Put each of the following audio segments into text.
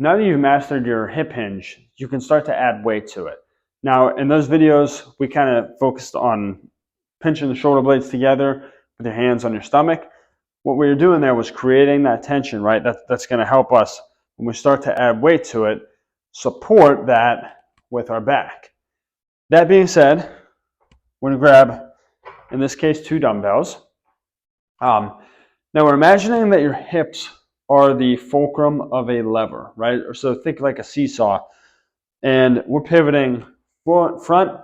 Now that you've mastered your hip hinge, you can start to add weight to it. Now, in those videos, we kind of focused on pinching the shoulder blades together with your hands on your stomach. What we were doing there was creating that tension, right? That's going to help us when we start to add weight to it, support that with our back. That being said, we're going to grab, in this case, 2 dumbbells. Now we're imagining that your hips are the fulcrum of a lever, right? Or so think like a seesaw, and we're pivoting front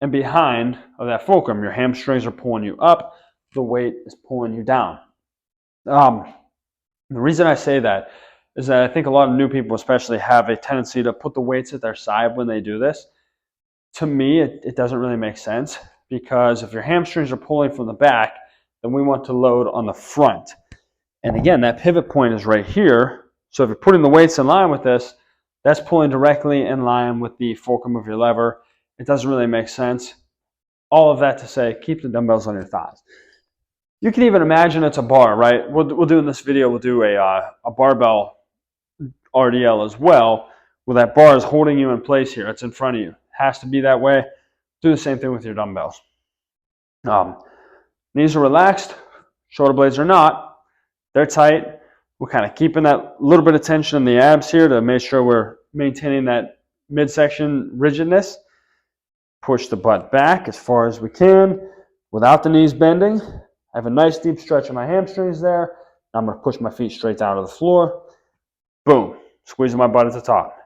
and behind of that fulcrum. Your hamstrings are pulling you up, the weight is pulling you down. The reason I say that is that I think a lot of new people especially have a tendency to put the weights at their side when they do this. To me, it doesn't really make sense, because if your hamstrings are pulling from the back, then we want to load on the front. And again, that pivot point is right here. So if you're putting the weights in line with this, that's pulling directly in line with the fulcrum of your lever. It doesn't really make sense. All of that to say, keep the dumbbells on your thighs. You can even imagine it's a bar, right? We'll do in this video, we'll do a barbell RDL as well, where that bar is holding you in place here. It's in front of you. It has to be that way. Do the same thing with your dumbbells. Knees are relaxed, shoulder blades are not. They're tight. We're kind of keeping that little bit of tension in the abs here to make sure we're maintaining that midsection rigidness. Push the butt back as far as we can without the knees bending. I have a nice deep stretch of my hamstrings there. I'm going to push my feet straight down to the floor. Boom. Squeezing my butt at the top.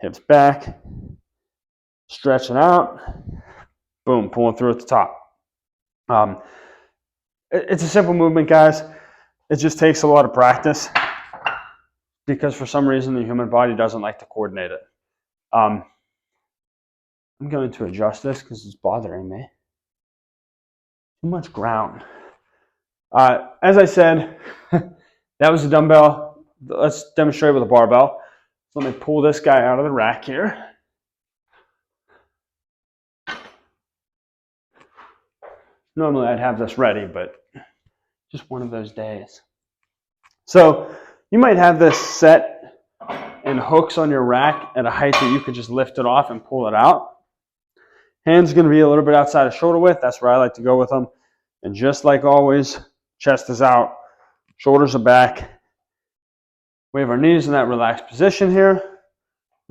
Hips back. Stretching out. Boom. Pulling through at the top. It's a simple movement, guys. It just takes a lot of practice, because for some reason the human body doesn't like to coordinate it. I'm going to adjust this because it's bothering me. Too much ground. As I said, that was a dumbbell. Let's demonstrate with a barbell. So let me pull this guy out of the rack here. Normally I'd have this ready, but just one of those days. So you might have this set in hooks on your rack at a height that you could just lift it off and pull it out. Hands going to be a little bit outside of shoulder width. That's where I like to go with them. And just like always, chest is out, shoulders are back. We have our knees in that relaxed position here.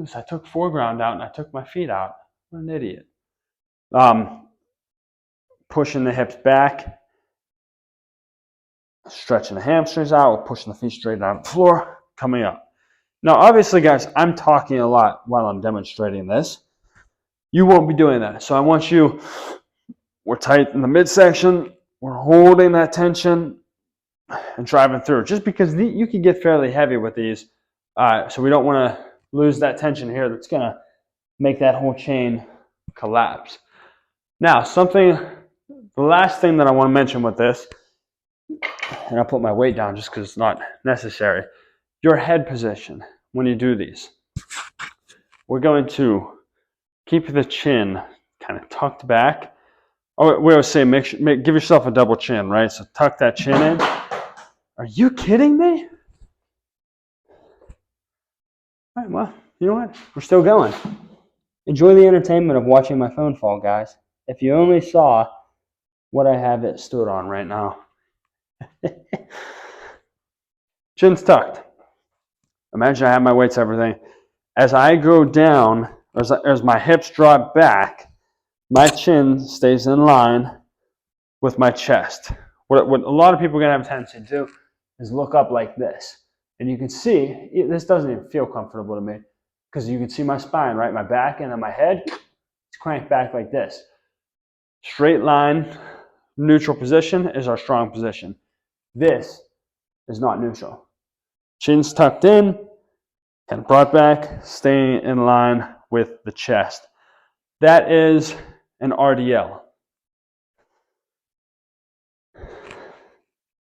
Oops, I took foreground out and I took my feet out. What an idiot. Pushing the hips back. Stretching the hamstrings out, pushing the feet straight down the floor, coming up. Now, obviously, guys, I'm talking a lot while I'm demonstrating this. You won't be doing that. So I want you, we're tight in the midsection, we're holding that tension and driving through. Just because you can get fairly heavy with these, so we don't want to lose that tension here that's going to make that whole chain collapse. Now, the last thing that I want to mention with this, and I'll put my weight down just because it's not necessary. Your head position when you do these. We're going to keep the chin kind of tucked back. Oh, we always say give yourself a double chin, right? So tuck that chin in. Are you kidding me? All right, well, you know what? We're still going. Enjoy the entertainment of watching my phone fall, guys. If you only saw what I have it stood on right now. Chin's tucked. Imagine I have my weights, everything. As I go down, as my hips drop back, my chin stays in line with my chest. What a lot of people are going to have a tendency to do is look up like this. And you can see, this doesn't even feel comfortable to me, because you can see my spine, right? My back and then my head, it's cranked back like this. Straight line, neutral position is our strong position. This is not neutral. Chin's tucked in, kind of brought back, staying in line with the chest. That is an RDL.